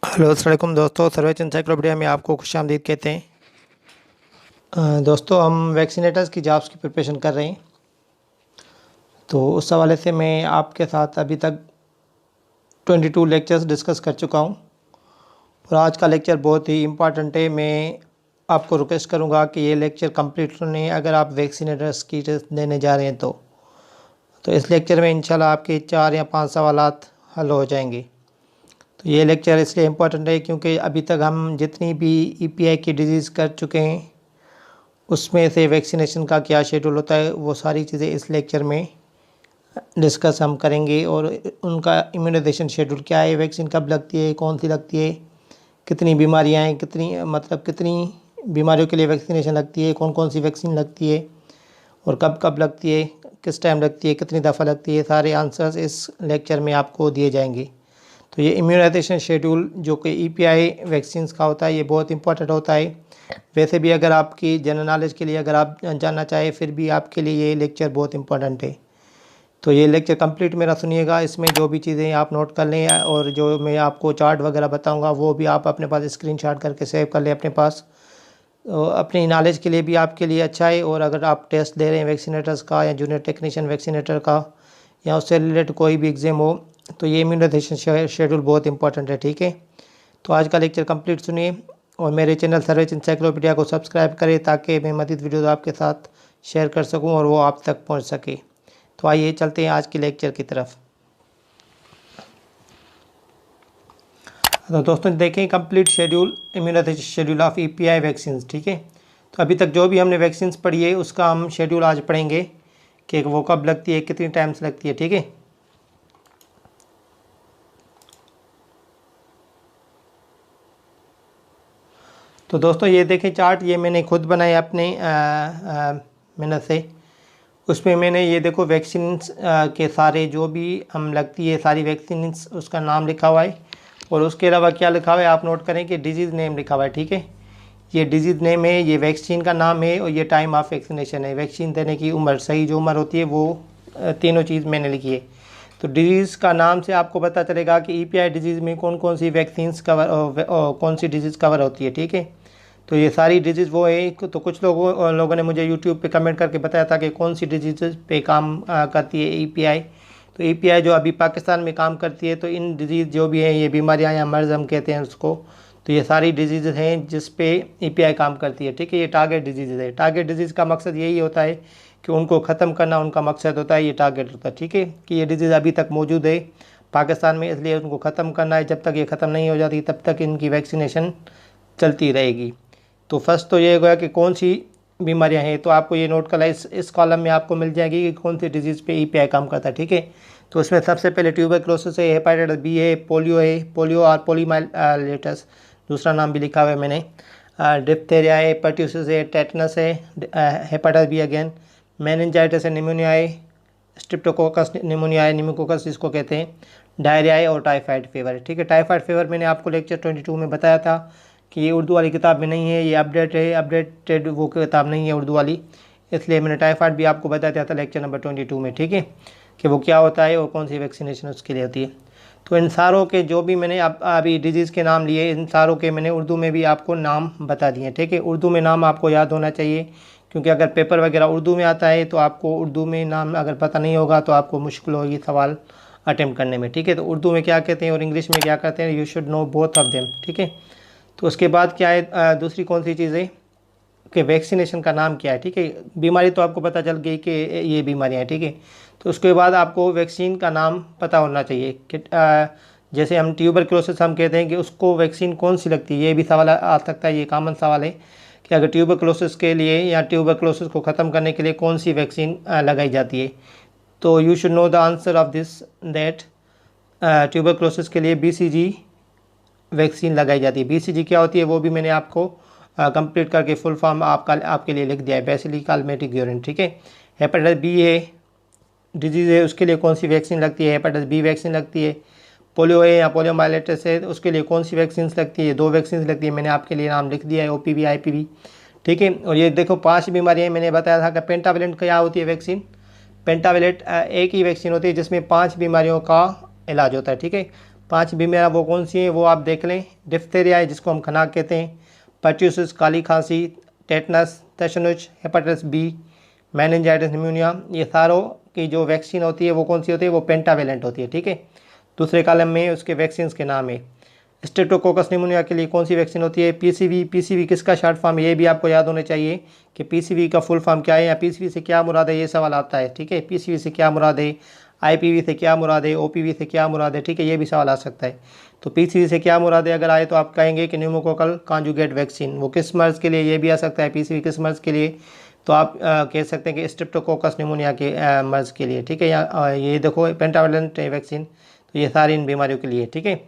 Hello अस्सलाम वालेकुम दोस्तों, सर्वेच इंसाइक्लोपीडिया में आपको खुशामदीद कहते हैं। दोस्तों, हम वैक्सीनेटर्स की जॉब्स की प्रिपरेशन कर रहे हैं। तो उस हवाले से मैं आपके साथ अभी तक 22 लेक्चर्स डिस्कस कर चुका हूं और आज का लेक्चर बहुत ही इम्पॉर्टेंट है। मैं आपको रिक्वेस्ट करूंगा कि ये लेक्चर कंप्लीट सुनें अगर आप वैक्सीनेटर्स की टेस्ट देने जा रहे हैं तो इस लेक्चर में इंशाल्लाह आपके 4 या 5 सवालात हल हो जाएंगे। तो ये लेक्चर इसलिए इम्पोर्टेंट है क्योंकि अभी तक हम जितनी भी ईपीआई की डिजीज़ कर चुके हैं उसमें से वैक्सीनेशन का क्या शेड्यूल होता है वो सारी चीज़ें इस लेक्चर में डिस्कस हम करेंगे। और उनका इम्यूनाइजेशन शेड्यूल क्या है, वैक्सीन कब लगती है, कौन सी लगती है, कितनी बीमारियाँ हैं, कितनी बीमारियों के लिए वैक्सीनेशन लगती है, कौन कौन सी वैक्सीन लगती है और कब कब लगती है, किस टाइम लगती है, कितनी दफ़ा लगती है, सारे आंसर्स इस लेक्चर में आपको दिए जाएंगे। तो ये इम्यूनाइजेशन शेड्यूल जो कि ईपीआई वैक्सीन्स का होता है ये बहुत इंपॉर्टेंट होता है। वैसे भी अगर आपकी जनरल नॉलेज के लिए अगर आप जानना चाहें फिर भी आपके लिए ये लेक्चर बहुत इंपॉर्टेंट है। तो ये लेक्चर कंप्लीट मेरा सुनिएगा, इसमें जो भी चीज़ें आप नोट कर लें और जो मैं आपको चार्ट वगैरह बताऊंगा वो भी आप अपने पास स्क्रीनशॉट करके सेव कर लें अपने पास। तो अपनी नॉलेज के लिए भी आपके लिए अच्छा है। और अगर आप टेस्ट दे रहे हैं वैक्सीनेटर्स का या जूनियर टेक्नीशियन वैक्सीनेटर का या उससे रिलेटेड कोई भी एग्ज़ाम हो तो ये इम्यूनाइजेशन शेड्यूल बहुत इंपॉर्टेंट है। ठीक है, तो आज का लेक्चर कंप्लीट सुनिए और मेरे चैनल सर्वेच इंसाइक्लोपीडिया को सब्सक्राइब करें ताकि मैं मज़ीद वीडियोस आपके साथ शेयर कर सकूं और वो आप तक पहुंच सके। तो आइए चलते हैं आज के लेक्चर की तरफ। तो दोस्तों देखें, complete schedule immunization schedule of EPI vaccine. ठीक है, तो अभी तक जो भी हमने वैक्सीन पढ़ी है उसका हम शेड्यूल आज पढ़ेंगे कि वो कब लगती है, कितनी टाइम से लगती है। ठीक है, तो दोस्तों ये देखें चार्ट, ये मैंने खुद बनाया अपने मेहनत से। उसमें मैंने ये देखो वैक्सीन के सारे जो भी हम लगती है सारी वैक्सीन उसका नाम लिखा हुआ है और उसके अलावा क्या लिखा हुआ है आप नोट करें कि डिजीज़ नेम लिखा हुआ है। ठीक है, ये डिजीज़ नेम है, ये वैक्सीन का नाम है और ये टाइम ऑफ वैक्सीनेशन है, वैक्सीन देने की उम्र, सही जो उम्र होती है वो तीनों चीज़ मैंने लिखी है। तो डिजीज़ का नाम से आपको पता चलेगा कि ईपीआई डिजीज़ में कौन कौन सी वैक्सीन कवर कौन सी डिजीज़ कवर होती है। ठीक है, तो ये सारी डिजीज़ वो है। तो कुछ लोगों ने मुझे यूट्यूब पे कमेंट करके बताया था कि कौन सी डिजीज़ पे काम करती है ईपीआई। तो ईपीआई जो अभी पाकिस्तान में काम करती है, तो इन डिजीज़ जो भी हैं ये बीमारियां या मर्ज़ हम कहते हैं उसको, तो ये सारी डिजीज़ हैं जिस पे ईपीआई काम करती है। ठीक है, ये टारगेट डिजीज़ है। टारगेट डिजीज़ का मकसद यही होता है कि उनको ख़त्म करना उनका मकसद होता है, ये टारगेट होता है। ठीक है, कि ये डिजीज़ अभी तक मौजूद है पाकिस्तान में, इसलिए उनको ख़त्म करना है। जब तक ये ख़त्म नहीं हो जाती तब तक इनकी वैक्सीनेशन चलती रहेगी। तो फर्स्ट तो ये होगा कि कौन सी बीमारियां हैं, तो आपको ये नोट करना इस कॉलम में आपको मिल जाएगी कि कौन सी डिजीज़ पे ईपीआई काम करता है। ठीक है, तो उसमें सबसे पहले ट्यूबरक्लोसिस है, हेपेटाइटिस बी है, पोलियो और पोलीमाइलेटस दूसरा नाम भी लिखा हुआ है मैंने, डिप्थेरिया है, पर्ट्यूसिस है, टेटनस है, हेपेटाइटिस बी अगेन, मेनिंजाइटिस है, निमोनिया है, स्ट्रिप्टोकोकस निमोनिया है, निमोकोकस जिसको कहते हैं, डायरिया है और टाइफाइड फीवर है। ठीक है, टाइफाइड फीवर मैंने आपको लेक्चर 22 में बताया था कि ये उर्दू वाली किताब में नहीं है, ये अपडेटेड वो किताब नहीं है उर्दू वाली, इसलिए मैंने टाइफाइड भी आपको बता दिया था लेक्चर नंबर 22 में। ठीक है, कि वो क्या होता है और कौन सी वैक्सीनेशन उसके लिए होती है। तो इन सारों के जो भी मैंने अभी डिजीज़ के नाम लिए, इन सारों के मैंने उर्दू में भी आपको नाम बता दिए। ठीक है, उर्दू में नाम आपको याद होना चाहिए क्योंकि अगर पेपर वगैरह उर्दू में आता है तो आपको उर्दू में नाम अगर पता नहीं होगा तो आपको मुश्किल होगी सवाल अटैम्प्ट करने में। ठीक है, तो उर्दू में क्या कहते हैं और इंग्लिश में क्या कहते हैं, you should know both of them. ठीक है, तो उसके बाद क्या है, दूसरी कौन सी चीज़ है कि वैक्सीनेशन का नाम क्या है। ठीक है, बीमारी तो आपको पता चल गई कि ये बीमारियाँ हैं। ठीक है, तो उसके बाद आपको वैक्सीन का नाम पता होना चाहिए कि जैसे हम ट्यूबरक्लोसिस हम कहते हैं कि उसको वैक्सीन कौन सी लगती है, ये भी सवाल आ सकता है, ये कॉमन सवाल है कि अगर ट्यूबरक्लोसिस के लिए या ट्यूबरक्लोसिस को ख़त्म करने के लिए कौन सी वैक्सीन लगाई जाती है। तो you should know the answer of this that tuberculosis के लिए बीसीजी वैक्सीन लगाई जाती है। बीसीजी क्या होती है वो भी मैंने आपको कंप्लीट करके फुल फॉर्म आपके लिए लिख दिया है, बेसिली कालमेटिक यूरिन। ठीक है, हेपेटाइटिस बी है डिजीज़ है, उसके लिए कौन सी वैक्सीन लगती है, हेपेटाइटिस बी वैक्सीन लगती है। पोलियो है या पोलियोमाइलेटिस है उसके लिए कौन सी वैक्सीन लगती है, 2 वैक्सीन लगती है, मैंने आपके लिए नाम लिख दिया है, ओपीवी आईपीवी। ठीक है, और ये देखो 5 बीमारियाँ मैंने बताया था कि पेंटावेलेंट क्या होती है वैक्सीन। पेंटावेलेंट एक ही वैक्सीन होती है जिसमें 5 बीमारियों का इलाज होता है। ठीक है, 5 बीमारियाँ वो कौन सी हैं वो आप देख लें। डिफ्थेरिया है जिसको हम खनाक कहते हैं, पर्ट्यूसिस काली खांसी, टेटनस, तेशनुज, हेपेटाइटिस बी, मेनिंजाइटिस, निमोनिया, ये सारों की जो वैक्सीन होती है वो कौन सी होती है, वो पेंटावेलेंट होती है। ठीक है, दूसरे कॉलम में उसके वैक्सीन के नाम है। स्ट्रेप्टोकोकस निमोनिया के लिए कौन सी वैक्सीन होती है, पीसीवी। पीसीवी किसका शॉर्ट फॉर्म है ये भी आपको याद होने चाहिए कि पीसीवी का फुल फॉर्म क्या है या पीसीवी से क्या मुराद है, ये सवाल आता है। ठीक है, पीसीवी से क्या मुराद है, आईपीवी से क्या मुराद है, ओपीवी से क्या मुराद है। ठीक है, ये भी सवाल आ सकता है। तो पीसीवी से क्या मुराद है अगर आए तो आप कहेंगे कि न्यूमोकोकल कॉन्जुगेट वैक्सीन, वो किस मर्ज़ के लिए, ये भी आ सकता है। पीसीवी किस मर्ज़ के लिए, तो आप कह सकते हैं कि स्ट्रेप्टोकोकस निमोनिया के मर्ज़ के लिए। ठीक है, या ये देखो पेंटावेलेंट वैक्सीन, तो ये सारी इन बीमारियों के लिए। ठीक है,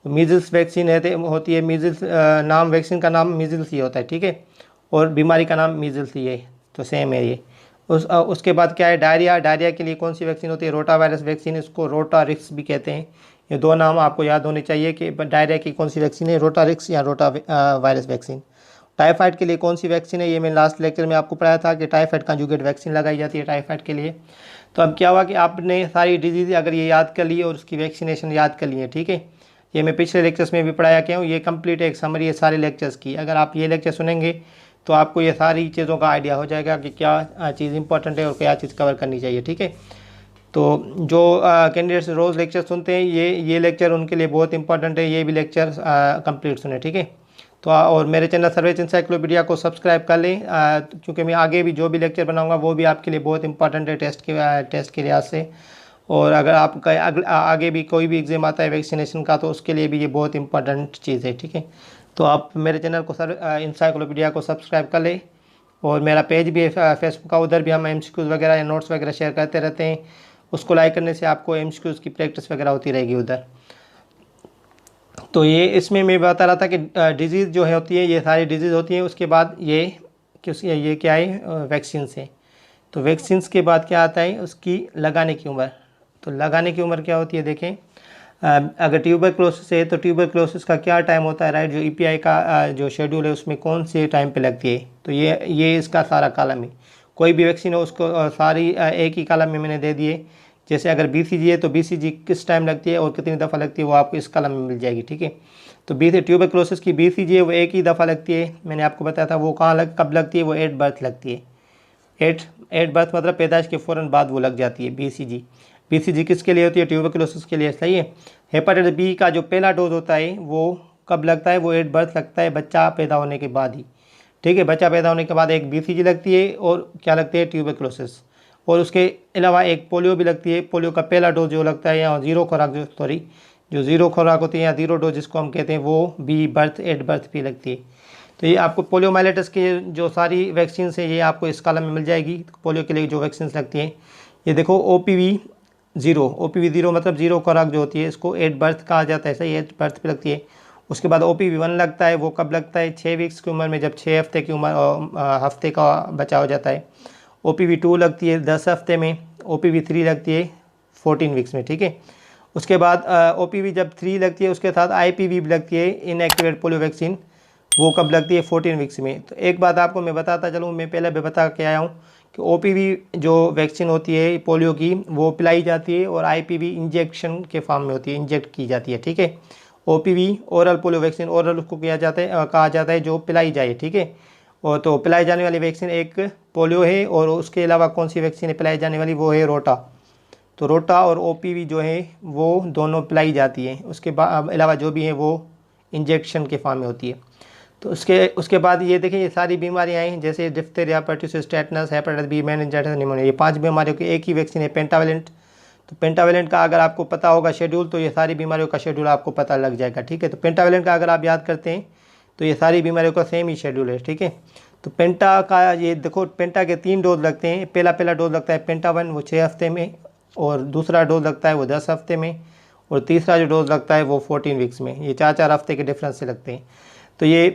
मीज़ल्स वैक्सीन है होती है, मीज़ल्स नाम, वैक्सीन का नाम मीज़ल्स ही होता है। ठीक है, और बीमारी का नाम मीज़ल्स ही है, तो सेम है ये। उसके बाद क्या है, डायरिया। डायरिया के लिए कौन सी वैक्सीन होती है, रोटा वायरस वैक्सीन, इसको रोटारिक्स भी कहते हैं। ये दो नाम आपको याद होने चाहिए कि डायरिया की कौन सी वैक्सीन है, रोटारिक्स या रोटा वायरस वैक्सीन। टाइफाइड के लिए कौन सी वैक्सीन है, ये मैं लास्ट लेक्चर में आपको पढ़ाया था कि टाइफाइड कॉन्जुगेट वैक्सीन लगाई जाती है टाइफाइड के लिए। तो अब क्या हुआ कि आपने सारी डिजीज़ अगर ये याद कर ली और उसकी वैक्सीनेशन याद कर लिए। ठीक है, ये मैं पिछले लेक्चर्स में भी पढ़ाया क्या हूँ, ये कंप्लीट एक समरी है सारे लेक्चर्स की। अगर आप ये लेक्चर सुनेंगे तो आपको ये सारी चीज़ों का आइडिया हो जाएगा कि क्या चीज़ इंपॉर्टेंट है और क्या चीज़ कवर करनी चाहिए। ठीक है, तो जो कैंडिडेट्स रोज़ लेक्चर सुनते हैं ये लेक्चर उनके लिए बहुत इंपॉर्टेंट है, ये भी लेक्चर कंप्लीट सुने। ठीक है, तो और मेरे चैनल सर्वेच इंसाइक्लोपीडिया को सब्सक्राइब कर लें, क्योंकि मैं आगे भी जो भी लेक्चर बनाऊंगा वो भी आपके लिए बहुत इंपॉर्टेंट है टेस्ट के लिहाज से। और अगर आपका आगे भी कोई भी एग्ज़ाम आता है वैक्सीनेशन का तो उसके लिए भी ये बहुत इंपॉर्टेंट चीज़ है। ठीक है, तो आप मेरे चैनल को इंसाइक्लोपीडिया को सब्सक्राइब कर लें। और मेरा पेज भी है फेसबुक का, उधर भी हम एमसीक्यूज़ वगैरह या नोट्स वगैरह शेयर करते रहते हैं। उसको लाइक करने से आपको एमसीक्यूज़ की प्रैक्टिस वगैरह होती रहेगी उधर। तो ये इसमें मैं बता रहा था कि डिजीज़ जो है होती है, ये सारी डिजीज़ होती है। उसके बाद ये क्या है, वैक्सीन से। तो वैक्सीन्स के बाद क्या आता है, उसकी लगाने की उम्र। तो लगाने की उम्र क्या होती है, देखें अगर ट्यूबरक्लोसिस है तो ट्यूबरक्लोसिस का क्या टाइम होता है, राइट। जो ईपीआई का जो शेड्यूल है उसमें कौन से टाइम पे लगती है, तो ये इसका सारा कॉलम है। कोई भी वैक्सीन हो उसको सारी एक ही कॉलम में मैंने दे दिए। जैसे अगर बीसीजी है तो बीसीजी किस टाइम लगती है और कितनी दफ़ा लगती है वो आपको इस कॉलम में मिल जाएगी। ठीक है, तो ट्यूबरक्लोसिस की बीसीजी है वो एक ही दफ़ा लगती है, मैंने आपको बताया था। वो कब लगती है, वो एट बर्थ लगती है। एट बर्थ मतलब पैदाइश के फ़ौरन बाद वो लग जाती है बीसीजी। बीसीजी किसके लिए होती है, ट्यूबरक्लोसिस के लिए, सही है। हेपेटाइटिस बी का जो पहला डोज होता है वो कब लगता है, वो एट बर्थ लगता है, बच्चा पैदा होने के बाद ही। ठीक है, बच्चा पैदा होने के बाद एक बीसीजी लगती है और क्या लगती है, ट्यूबरक्लोसिस। और उसके अलावा एक पोलियो भी लगती है। पोलियो का पहला डोज जो लगता है, या ज़ीरो खुराक जो ज़ीरो खुराक होती है या ज़ीरो डोज जिसको हम कहते हैं, वो बी बर्थ एट बर्थ भी लगती है। तो ये आपको पोलियोमाइलिटिस की जो सारी वैक्सीन है ये आपको इस कॉलम में मिल जाएगी। पोलियो के लिए जो वैक्सीन लगती हैं, ये देखो ओपीवी ज़ीरो मतलब ज़ीरो खुराक जो होती है इसको एट बर्थ कहा जाता है, सही, एट बर्थ पे लगती है। उसके बाद ओपीवी 1 लगता है, वो कब लगता है, 6 वीक्स की उम्र में, जब 6 हफ्ते की उम्र हफ्ते का बच्चा हो जाता है। ओपीवी 2 लगती है 10 हफ्ते में। ओपीवी 3 लगती है 14 वीक्स में। ठीक है, उसके बाद ओपीवी जब 3 लगती है उसके साथ आईपीवी भी लगती है, इनएक्टिवेट पोलियो वैक्सीन, वो कब लगती है, 14 वीक्स में। तो एक बात आपको मैं बताता चलूँ, मैं पहले भी बता के आया हूँ कि ओपीवी जो वैक्सीन होती है पोलियो की वो पिलाई जाती है, और आईपीवी इंजेक्शन के फॉर्म में होती है, इंजेक्ट की जाती है। ठीक है, OPV oral polio vaccine, oral उसको कहा जाता है जो पिलाई जाए। ठीक है, और तो पिलाई जाने वाली वैक्सीन एक पोलियो है, और उसके अलावा कौन सी वैक्सीन है पिलाई जाने वाली, वो है रोटा। तो रोटा और ओपीवी जो है वो दोनों पिलाई जाती है। उसके अलावा जो भी है वो इंजेक्शन के फॉर्म में होती है। तो उसके बाद ये देखिए, ये सारी बीमारियाँ हैं जैसे diphtheria, pertussis, tetanus, hepatitis B, meningitis, pneumonia, ये 5 बीमारियों की एक ही वैक्सीन है, पेंटावेलेंट। तो पेंटावेलेंट का अगर आपको पता होगा शेड्यूल तो ये सारी बीमारियों का शेड्यूल आपको पता लग जाएगा। ठीक है, तो पेंटावेलेंट का अगर आप याद करते हैं तो ये सारी बीमारियों का सेम ही शेड्यूल है। ठीक है, तो पेंटा का ये देखो, पेंटा के 3 डोज लगते हैं। पहला डोज लगता है पेंटा 1, वो 6 हफ्ते में, और दूसरा डोज लगता है वो 10 हफ्ते में, और तीसरा जो डोज लगता है वो 14 वीक्स में। ये 4 हफ्ते के डिफरेंस से लगते हैं। तो ये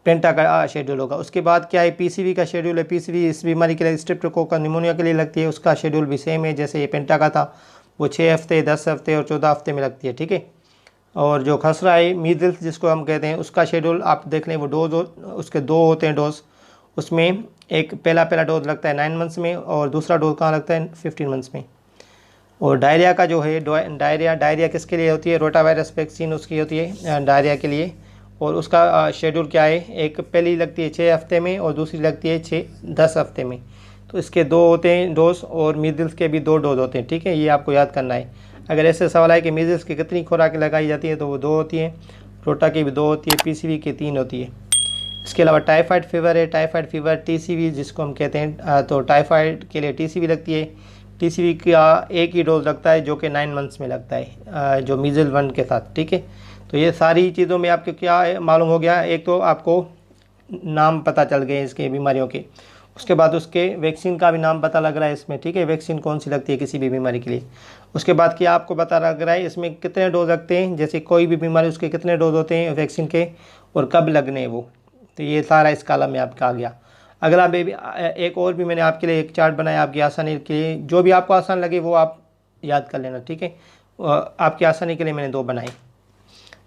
पेंटा का शेड्यूल होगा। उसके बाद क्या है, पीसीवी का शेड्यूल है। पीसीवी इस बीमारी के लिए, स्ट्रेप्टोकोकस निमोनिया के लिए लगती है, उसका शेड्यूल भी सेम है जैसे ये पेंटा का था। वो 6 हफ्ते, 10 हफ्ते और 14 हफ्ते में लगती है। ठीक है, और जो खसरा है मीजल्स जिसको हम कहते हैं, उसका शेड्यूल आप देख लें, वो डोज उसके 2 होते हैं डोज। उसमें एक पहला डोज लगता है 9 मंथ्स में, और दूसरा डोज कहाँ लगता है, 15 मंथ्स में। और डायरिया का जो है डायरिया किसके लिए होती है, रोटा वायरस वैक्सीन उसकी होती है डायरिया के लिए। और उसका शेड्यूल क्या है, एक पहली लगती है 6 हफ्ते में और दूसरी लगती है 10 हफ्ते में। तो इसके 2 होते हैं डोज, और मीजल्स के भी 2 डोज होते हैं, ठीक है, ये आपको याद करना है। अगर ऐसे सवाल है कि मीजल्स की कितनी खुराक लगाई जाती है तो वो 2 होती हैं, रोटा की भी 2 होती है, पीसीवी की 3 होती है। इसके अलावा टाइफाइड फीवर है, टाइफाइड फीवर टीसीवी जिसको हम कहते हैं, तो टाइफाइड के लिए टीसीवी लगती है। टीसीवी का एक ही डोज लगता है जो कि 9 मंथ्स में लगता है, जो मीजल 1 के साथ, ठीक है। तो ये सारी चीज़ों में आपको क्या मालूम हो गया, एक तो आपको नाम पता चल गए इसके बीमारियों के, उसके बाद उसके वैक्सीन का भी नाम पता लग रहा है इसमें, ठीक है, वैक्सीन कौन सी लगती है किसी भी बीमारी के लिए। उसके बाद क्या आपको पता लग रहा है इसमें कितने डोज लगते हैं, जैसे कोई भी बीमारी उसके कितने डोज होते हैं वैक्सीन के और कब लगने हैं वो। तो ये सारा इस कॉलम में आपका आ गया। अगला बेबी एक और भी मैंने आपके लिए एक चार्ट बनाया आपकी आसानी के लिए, जो भी आपको आसान लगे वो आप याद कर लेना, ठीक है। आपकी आसानी के लिए मैंने 2 बनाए।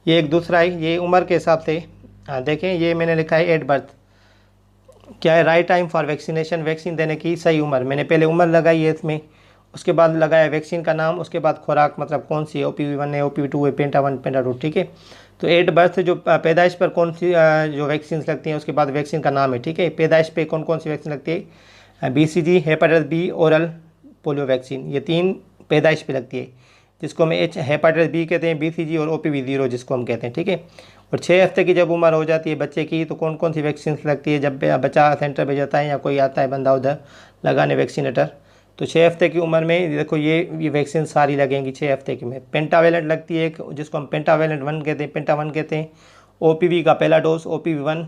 ये एक दूसरा है, ये उम्र के हिसाब से देखें, ये मैंने लिखा है एट बर्थ, क्या है right time for vaccination, vaccine देने की सही उम्र। मैंने पहले उम्र लगाई है इसमें, उसके बाद लगाया वैक्सीन का नाम, उसके बाद खुराक मतलब कौन सी है, OPV1 है, OPV2 है, पेंटा 1 पेंटा 2, ठीक है। तो एट बर्थ जो पैदाइश पर कौन सी जो वैक्सीन लगती हैं, उसके बाद वैक्सीन का नाम है, ठीक है। पैदाइश पे कौन कौन सी वैक्सीन लगती है, BCG, hepatitis B, oral polio vaccine, ये 3 पैदाइश पे लगती है, जिसको हम हेपेटाइटिस बी कहते हैं, BCG और OPV0 जिसको हम कहते हैं, ठीक है। और 6 हफ्ते की जब उम्र हो जाती है बच्चे की तो कौन कौन सी वैक्सीन लगती है, जब बच्चा सेंटर पे जाता है या कोई आता है बंदा उधर लगाने वैक्सीनेटर, तो 6 हफ्ते की उम्र में देखो ये वैक्सीन सारी लगेंगी 6 हफ्ते की में। पेंटावेलेंट लगती है एक, जिसको हम पेंटावेलेंट 1 कहते हैं, पेंटा 1 कहते हैं। OPV का पहला डोज OPV1,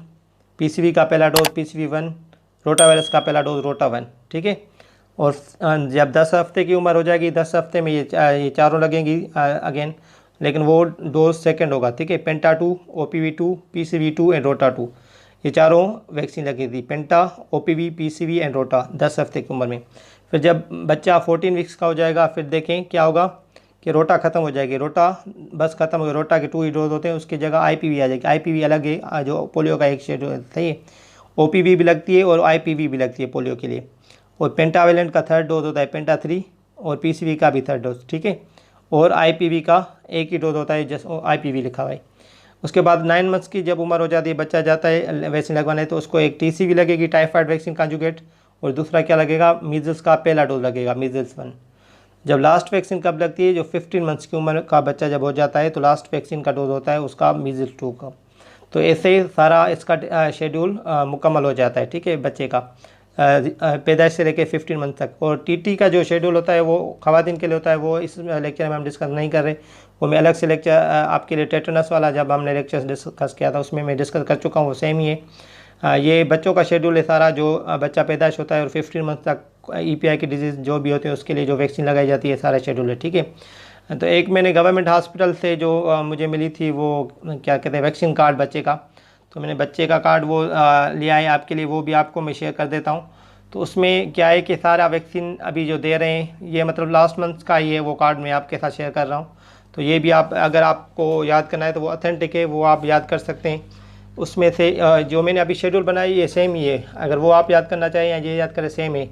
PCV का पहला डोज PCV1, रोटा वायरस का पहला डोज रोटा 1, ठीक है। और जब 10 हफ्ते की उम्र हो जाएगी 10 हफ्ते में ये चारों लगेंगी अगेन, लेकिन वो डोज सेकंड होगा, ठीक है। पेंटा 2, OPV2, PCV2 एंड रोटा 2, ये चारों वैक्सीन लगेगी, पेंटा, OPV, PCV एंड रोटा 10 हफ्ते की उम्र में। फिर जब बच्चा 14 वीक्स का हो जाएगा फिर देखें क्या होगा कि रोटा ख़त्म हो जाएगी, रोटा बस ख़त्म हो गया, रोटा के 2 ही डोज होते हैं, उसकी जगह IPV आ जाएगी। IPV अलग है, जो पोलियो का एक शेड्यूल सही है। OPV भी लगती है और IPV भी लगती है पोलियो के लिए। और पेंटावेलेंट का 3rd डोज होता है पेंटा 3, और PCV का भी 3rd डोज, ठीक है। और IPV का एक ही डोज होता है, जस्ट IPV लिखा हुआ है। उसके बाद 9 मंथ्स की जब उम्र हो जाती है बच्चा जाता है वैक्सीन लगवाने, तो उसको एक TCV लगेगी, टाइफाइड वैक्सीन कॉन्जुगेट, और दूसरा क्या लगेगा, मीजल्स का पहला डोज लगेगा, मीजल्स 1। जब लास्ट वैक्सीन कब लगती है, जो 15 मंथ्स की उम्र का बच्चा जब हो जाता है तो लास्ट वैक्सीन का डोज होता है उसका मीजल्स 2 का। तो ऐसे ही सारा इसका शेड्यूल मुकम्मल हो जाता है, ठीक है, बच्चे का पैदाइश से लेकर 15 मंथ तक। और TT का जो शेड्यूल होता है वो ख़वातीन के लिए होता है, वो इस लेक्चर में हम डिस्कस नहीं कर रहे, वो मैं अलग से लेक्चर आपके लिए टेटनस वाला जब हमने लेक्चर डिस्कस किया था उसमें मैं डिस्कस कर चुका हूँ, वो सेम ही है। ये बच्चों का शेड्यूल है सारा, जो बच्चा पैदाइश होता है और 15 मंथ तक EPI की डिजीज़ जो भी होती है उसके लिए जो वैक्सीन लगाई जाती है, सारा शेड्यूल है, ठीक है। तो एक मैंने गवर्नमेंट हॉस्पिटल से जो मुझे मिली थी वो क्या कहते हैं वैक्सीन कार्ड बच्चे का, तो मैंने बच्चे का कार्ड वो लिया है आपके लिए, वो भी आपको मैं शेयर कर देता हूँ। तो उसमें क्या है कि सारा वैक्सीन अभी जो दे रहे हैं ये मतलब लास्ट मंथ का ही है, वो कार्ड मैं आपके साथ शेयर कर रहा हूँ। तो ये भी आप अगर आपको याद करना है तो वो ऑथेंटिक है, वो आप याद कर सकते हैं। उसमें से जो मैंने अभी शेड्यूल बनाई ये सेम ही है, अगर वो आप याद करना चाहें या ये याद करें सेम है,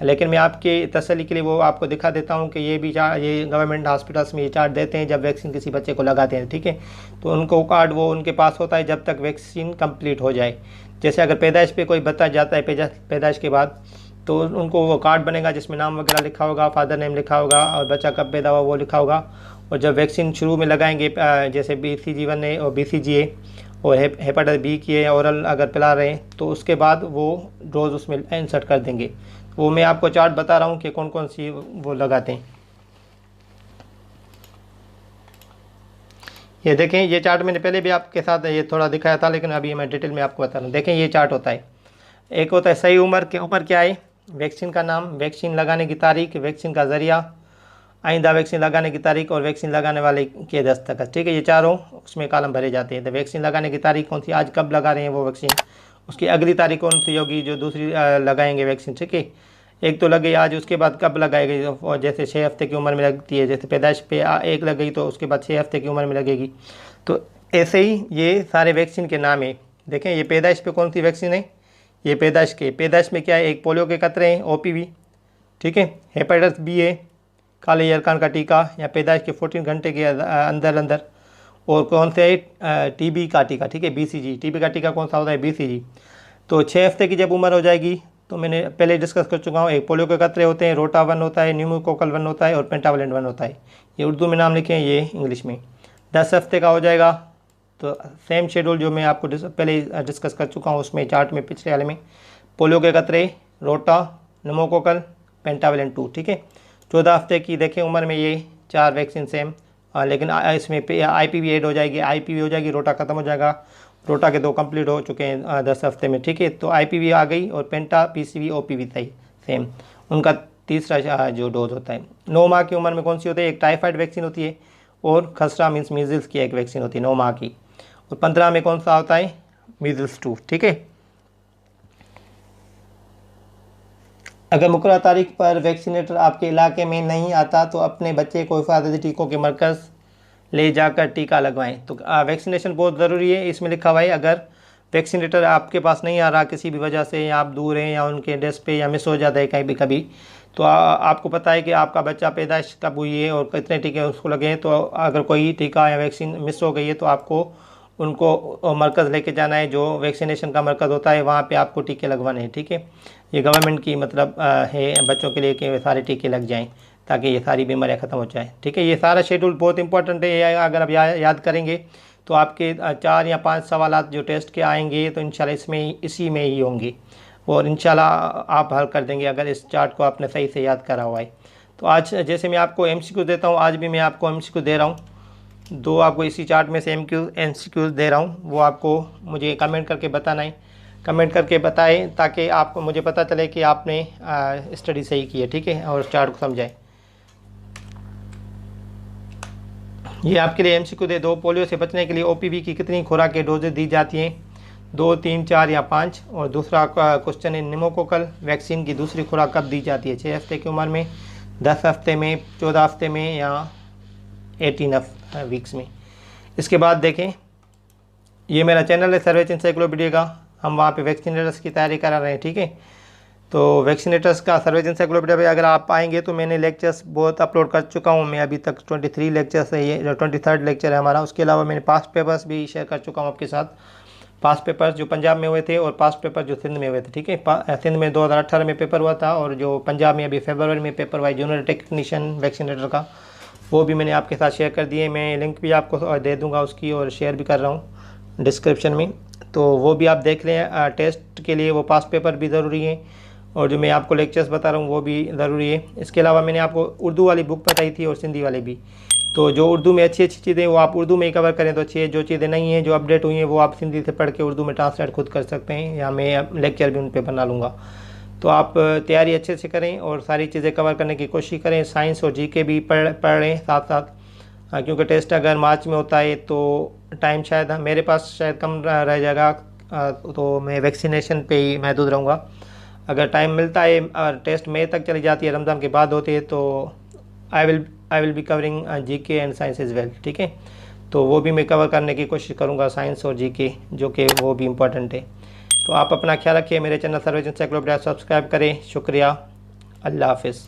लेकिन मैं आपके तसल्ली के लिए वो आपको दिखा देता हूँ कि ये भी ये गवर्नमेंट हॉस्पिटल्स में ये चार्ट देते हैं जब वैक्सीन किसी बच्चे को लगाते हैं, ठीक है। तो उनको कार्ड वो उनके पास होता है जब तक वैक्सीन कंप्लीट हो जाए। जैसे अगर पैदाइश पे कोई बच्चा जाता है पैदाइश के बाद, तो उनको वो कार्ड बनेगा जिसमें नाम वगैरह लिखा होगा, फादर नेम लिखा होगा और बच्चा कब पैदा हुआ वो लिखा होगा। और जब वैक्सीन शुरू में लगाएंगे जैसे BCG1 है और BCG है और हेपेटाइटिस बी की है ओरल अगर पिला रहे हैं, तो उसके बाद वो डोज उसमें इंसर्ट कर देंगे। वो मैं आपको चार्ट बता रहा हूँ कि कौन कौन सी वो लगाते हैं। ये देखें, ये चार्ट मैंने पहले भी आपके साथ ये थोड़ा दिखाया था, लेकिन अभी मैं डिटेल में आपको बता रहा हूँ। देखें ये चार्ट होता है, एक होता है सही उम्र के ऊपर क्या है, वैक्सीन का नाम, वैक्सीन लगाने की तारीख, वैक्सीन का ज़रिया, आइंदा वैक्सीन लगाने की तारीख और वैक्सीन लगाने वाले के दस्तखत, ठीक है। ये चारों उसमें कॉलम भरे जाते हैं। तो वैक्सीन लगाने की तारीख कौन सी, आज कब लगा रहे हैं वो वैक्सीन, उसकी अगली तारीख कौन सी होगी जो दूसरी लगाएंगे वैक्सीन, ठीक है। एक तो लग गई आज, उसके बाद कब लगाएगी, और जैसे 6 हफ्ते की उम्र में लगती है, जैसे पैदाइश पे एक लग गई तो उसके बाद 6 हफ्ते की उम्र में लगेगी। तो ऐसे ही ये सारे वैक्सीन के नाम है। देखें ये पैदाइश पे कौन सी वैक्सीन है, ये पैदाइश में क्या है, एक पोलियो के कतरे हैं OPV, ठीक है, हेपेटाइटिस बी है, काले यरकान का टीका या पैदाइश के 14 घंटे के अंदर अंदर, और कौन से टीबी का टीका, ठीक है, बीसीजी। टीबी का टीका कौन सा होता है? बीसीजी। तो 6 हफ्ते की जब उम्र हो जाएगी तो मैंने पहले डिस्कस कर चुका हूँ, एक पोलियो के कतरे होते हैं, रोटा 1 होता है, न्यूमोकोकल 1 होता है और पेंटावलेंट 1 होता है। ये उर्दू में नाम लिखे हैं, ये इंग्लिश में। 10 हफ्ते का हो जाएगा तो सेम शेड्यूल जो मैं आपको पहले डिस्कस कर चुका हूँ उसमें चार्ट में, पिछले वाले में, पोलियो के कतरे, रोटा, न्यूमोकोकल, पेंटावलेंट 2, ठीक है। 14 हफ्ते की देखें उम्र में ये 4 वैक्सीन सेम, लेकिन इसमें IPV ऐड हो जाएगी, IPV हो जाएगी, रोटा ख़त्म हो जाएगा। रोटा के 2 कंप्लीट हो चुके हैं 10 हफ्ते में, ठीक है। तो IPV आ गई और पेंटा, PCV, OPV सही सेम, उनका तीसरा जो डोज होता है। 9 माह की उम्र में कौन सी होती है? एक टाइफाइड वैक्सीन होती है और खसरा मीन्स मीज़ल्स की एक वैक्सीन होती है 9 माह की। और 15 में कौन सा होता है? मीज़ल्स 2, ठीक है। अगर मुकर्रर तारीख पर वैक्सीनेटर आपके इलाके में नहीं आता तो अपने बच्चे को हिफाजती टीकों के मरकज़ ले जाकर टीका लगवाएं। तो वैक्सीनेशन बहुत ज़रूरी है। इसमें लिखा हुआ है अगर वैक्सीनेटर आपके पास नहीं आ रहा किसी भी वजह से, या आप दूर हैं या उनके डेस्क पे या मिस हो जाता है कहीं भी कभी, तो आपको पता है कि आपका बच्चा पैदाइश कब हुई है और कितने टीके उसको लगे हैं, तो अगर कोई टीका या वैक्सीन मिस हो गई है तो आपको उनको मरकज़ लेके जाना है, जो वैक्सीनेशन का मरकज़ होता है, वहाँ पे आपको टीके लगवाने हैं, ठीक है। ये गवर्नमेंट की मतलब है बच्चों के लिए कि वे सारे टीके लग जाएं ताकि ये सारी बीमारियाँ ख़त्म हो जाएं, ठीक है। ये सारा शेड्यूल बहुत इंपॉर्टेंट है। अगर आप याद करेंगे तो आपके 4 या 5 सवालात जो टेस्ट के आएंगे तो इंशाल्लाह इसी में ही होंगे और इंशाल्लाह आप हल कर देंगे अगर इस चार्ट को आपने सही से याद करा हुआ है। तो आज जैसे मैं आपको MCQ देता हूँ, आज भी मैं आपको MCQ दे रहा हूँ, 2 आपको इसी चार्ट में से MCQ दे रहा हूँ, वो आपको मुझे कमेंट करके बताना है। कमेंट करके बताएं ताकि आपको मुझे पता चले कि आपने स्टडी सही की है, ठीक है, और चार्ट को समझाएं। ये आपके लिए MCQ दे 2, पोलियो से बचने के लिए OPV की कितनी खुराक के डोजेज दी जाती हैं? 2, 3, 4 या 5। और दूसरा क्वेश्चन है निमोकोकल वैक्सीन की दूसरी खुराक कब दी जाती है? 6 हफ्ते की उम्र में, 10 हफ्ते में, 14 हफ्ते में या 18 वीक्स में। इसके बाद देखें, ये मेरा चैनल है सर्वेच एनसाइक्लोपीडिया का, हम वहाँ पे वैक्सीनेटर्स की तैयारी करा रहे हैं, ठीक है। तो वैक्सीनेटर्स का सर्वेच एनसाइक्लोपीडिया पे अगर आप आएंगे तो मैंने लेक्चर्स बहुत अपलोड कर चुका हूँ मैं, अभी तक 23 लेक्चर्स है, ये 23rd लेक्चर है हमारा। उसके अलावा मैंने पास्ट पेपर्स भी शेयर कर चुका हूँ आपके साथ, पास्ट पेपर्स जो पंजाब में हुए थे और पास्ट पेपर जो सिंध में हुए थे, ठीक है। सिंध में 2018 में पेपर हुआ था और जो पंजाब में अभी फरवरी में पेपर हुआ जूनियर टेक्नीशियन वैक्सीनेटर का, वो भी मैंने आपके साथ शेयर कर दिए। मैं लिंक भी आपको दे दूँगा उसकी और शेयर भी कर रहा हूँ डिस्क्रिप्शन में, तो वो भी आप देख लें। टेस्ट के लिए वो पास्ट पेपर भी ज़रूरी है और जो मैं आपको लेक्चर्स बता रहा हूँ वो भी ज़रूरी है। इसके अलावा मैंने आपको उर्दू वाली बुक बताई थी और सिंधी वाली भी, तो जो उर्दू में अच्छी चीज़ें वो आप उर्दू में ही कवर करें तो अच्छी है, जो चीज़ें नहीं हैं जो अपडेट हुई हैं वो आप सिंधी से पढ़ के उर्दू में ट्रांसलेट खुद कर सकते हैं, या मैं लेक्चर भी उन पर बना लूँगा। तो आप तैयारी अच्छे से करें और सारी चीज़ें कवर करने की कोशिश करें। साइंस और GK भी पढ़ लें साथ साथ, क्योंकि टेस्ट अगर मार्च में होता है तो टाइम शायद मेरे पास शायद कम रह जाएगा, तो मैं वैक्सीनेशन पे ही महदूद रहूँगा। अगर टाइम मिलता है और टेस्ट मई तक चली जाती है, रमज़ान के बाद होती है, तो I will be covering GK and science is well, ठीक है। तो वो भी मैं कवर करने की कोशिश करूँगा, साइंस और GK, जो कि वो भी इम्पोर्टेंट है। तो आप अपना ख्याल रखिए, मेरे चैनल सर्वेच एनसाइक्लोपीडिया सब्सक्राइब करें। शुक्रिया, अल्लाह हाफिज़।